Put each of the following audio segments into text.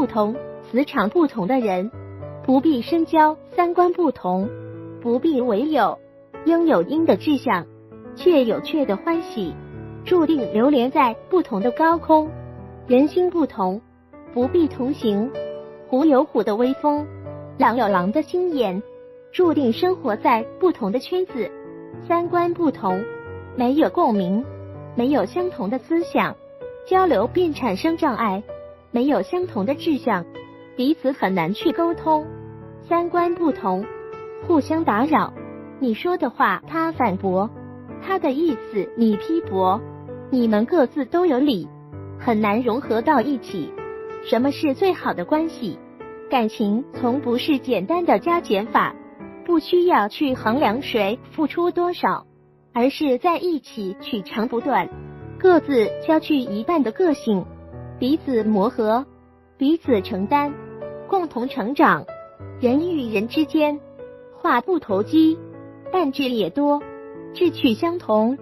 不同、磁场不同的人，不必深交；三观不同，不必为友。应有应的志向，却有却的欢喜，注定流连在不同的高空。人心不同，不必同行。虎有虎的威风，狼有狼的心眼，注定生活在不同的圈子。三观不同，没有共鸣，没有相同的思想，交流便产生障碍。没有相同的志向，彼此很难去沟通。三观不同，互相打扰，你说的话他反驳，他的意思你批驳，你们各自都有理，很难融合到一起。什么是最好的关系？感情从不是简单的加减法，不需要去衡量谁付出多少，而是在一起取长补短，各自交去一半的个性，彼此磨合，彼此承担，共同成长。人与人之间，话不投机，但志也多，志趣相同，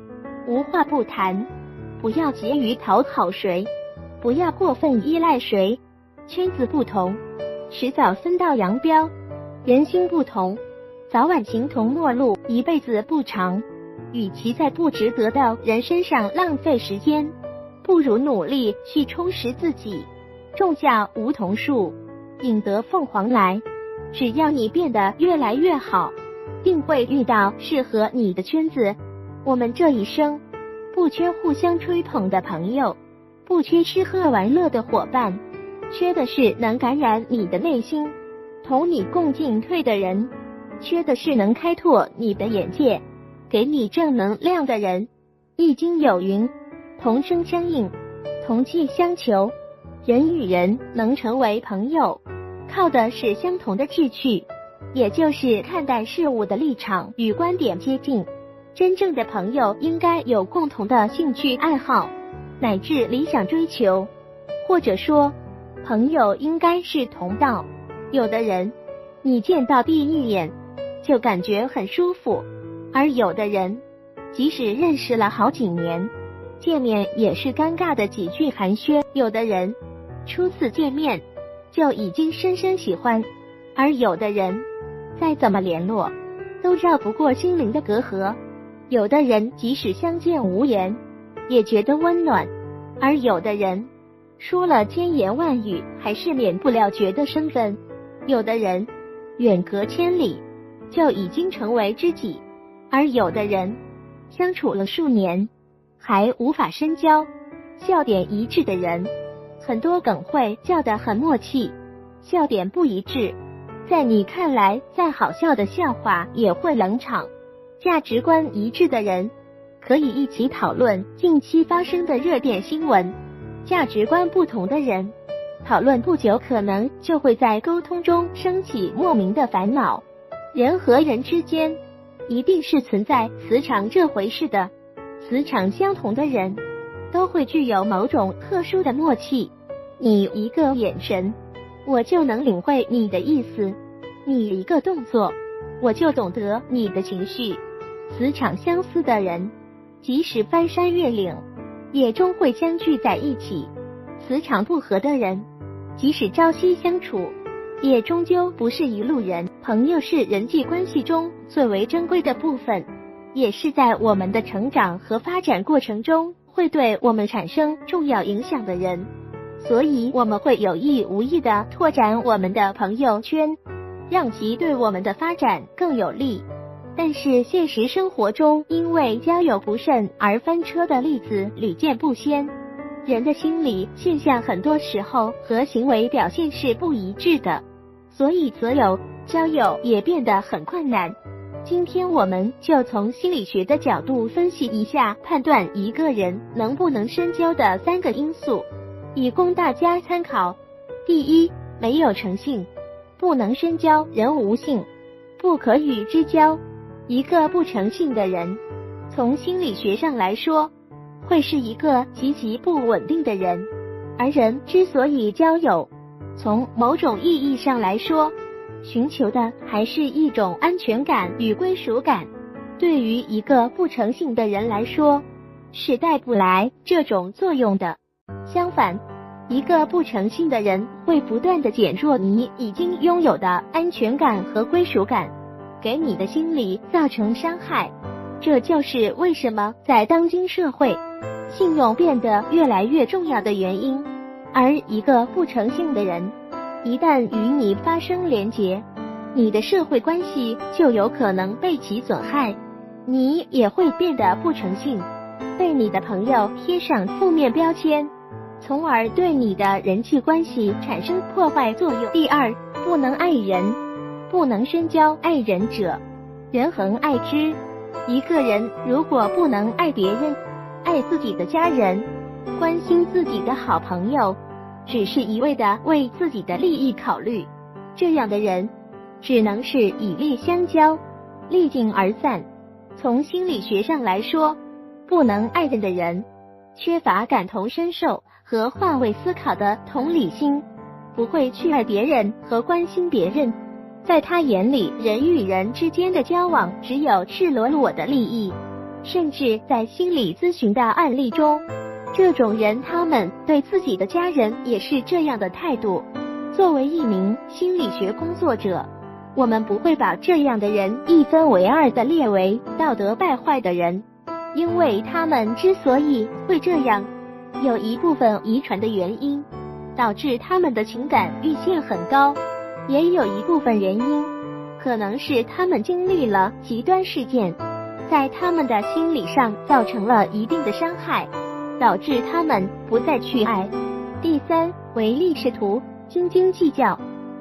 无话不谈。不要急于讨好谁，不要过分依赖谁。圈子不同，迟早分道扬镳。人心不同，早晚形同陌路，一辈子不长。与其在不值得的人身上浪费时间，不如努力去充实自己。种下梧桐树，引得凤凰来。只要你变得越来越好，定会遇到适合你的圈子。我们这一生，不缺互相吹捧的朋友，不缺吃喝玩乐的伙伴，缺的是能感染你的内心，同你共进退的人，缺的是能开拓你的眼界，给你正能量的人。易经有云，同声相应，同气相求。人与人能成为朋友，靠的是相同的志趣，也就是看待事物的立场与观点接近。真正的朋友应该有共同的兴趣爱好，乃至理想追求，或者说朋友应该是同道。有的人你见到第一眼就感觉很舒服，而有的人即使认识了好几年，见面也是尴尬的几句寒暄。有的人初次见面就已经深深喜欢，而有的人再怎么联络都绕不过心灵的隔阂。有的人即使相见无言也觉得温暖，而有的人说了千言万语还是免不了觉得生分。有的人远隔千里就已经成为知己，而有的人相处了数年还无法深交。笑点一致的人，很多梗会叫得很默契；笑点不一致，在你看来再好笑的笑话也会冷场。价值观一致的人，可以一起讨论近期发生的热点新闻；价值观不同的人，讨论不久可能就会在沟通中升起莫名的烦恼。人和人之间一定是存在磁场这回事的，磁场相同的人都会具有某种特殊的默契。你一个眼神，我就能领会你的意思；你一个动作，我就懂得你的情绪。磁场相似的人，即使翻山越岭，也终会相聚在一起。磁场不合的人，即使朝夕相处，也终究不是一路人。朋友是人际关系中最为珍贵的部分，也是在我们的成长和发展过程中会对我们产生重要影响的人。所以我们会有意无意地拓展我们的朋友圈，让其对我们的发展更有利。但是现实生活中，因为交友不慎而翻车的例子屡见不鲜。人的心理现象很多时候和行为表现是不一致的，所以择友交友也变得很困难。今天我们就从心理学的角度分析一下判断一个人能不能深交的3个因素，以供大家参考。第一，没有诚信，不能深交。人无信，不可与之交。一个不诚信的人，从心理学上来说，会是一个极其不稳定的人。而人之所以交友，从某种意义上来说，寻求的还是一种安全感与归属感。对于一个不诚信的人来说，是带不来这种作用的。相反，一个不诚信的人会不断地减弱你已经拥有的安全感和归属感，给你的心理造成伤害。这就是为什么在当今社会，信用变得越来越重要的原因。而一个不诚信的人，一旦与你发生连结，你的社会关系就有可能被其损害，你也会变得不诚信，被你的朋友贴上负面标签，从而对你的人际关系产生破坏作用。第二，不能爱人，不能深交爱人者，人恒爱之。一个人如果不能爱别人，爱自己的家人，关心自己的好朋友，只是一味的为自己的利益考虑，这样的人只能是以利相交，利尽而散。从心理学上来说，不能爱人的人缺乏感同身受和换位思考的同理心，不会去爱别人和关心别人。在他眼里，人与人之间的交往只有赤裸裸的利益，甚至在心理咨询的案例中，这种人他们对自己的家人也是这样的态度。作为一名心理学工作者，我们不会把这样的人一分为二地列为道德败坏的人，因为他们之所以会这样，有一部分遗传的原因，导致他们的情感阈限很高，也有一部分原因，可能是他们经历了极端事件，在他们的心理上造成了一定的伤害，导致他们不再去爱。第三，唯利是图，斤斤计较，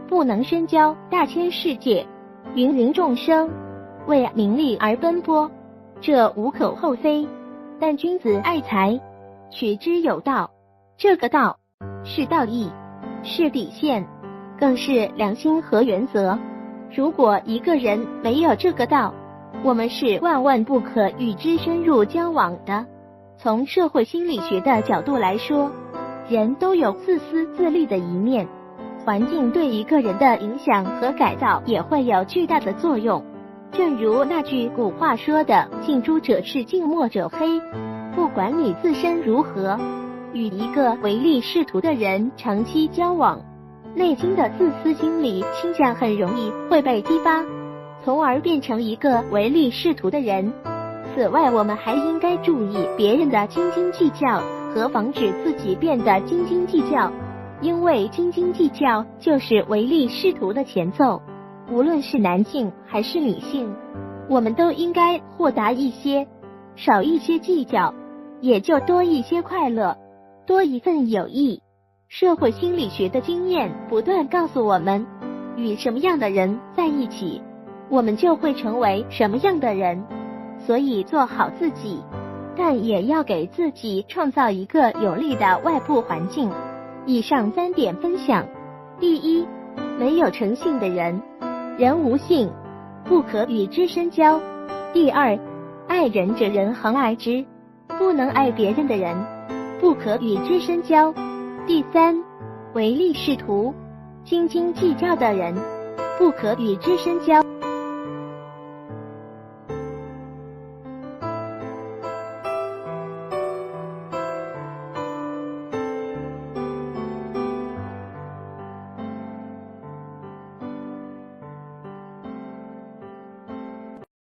不能深交大千世界，芸芸众生，为名利而奔波，这无可厚非。但君子爱财，取之有道，这个道是道义，是底线，更是良心和原则。如果一个人没有这个道，我们是万万不可与之深入交往的。从社会心理学的角度来说，人都有自私自利的一面，环境对一个人的影响和改造也会有巨大的作用。正如那句古话说的，近朱者赤，近墨者黑。不管你自身如何，与一个唯利是图的人长期交往，内心的自私心理倾向很容易会被激发，从而变成一个唯利是图的人。此外，我们还应该注意别人的斤斤计较和防止自己变得斤斤计较，因为斤斤计较就是唯利是图的前奏。无论是男性还是女性，我们都应该豁达一些，少一些计较，也就多一些快乐，多一份友谊。社会心理学的经验不断告诉我们，与什么样的人在一起，我们就会成为什么样的人。所以做好自己，但也要给自己创造一个有利的外部环境。以上3点分享：第一，没有诚信的人，人无信，不可与之深交。第二，爱人者人恒爱之，不能爱别人的人，不可与之深交。第三，唯利是图，斤斤计较的人，不可与之深交。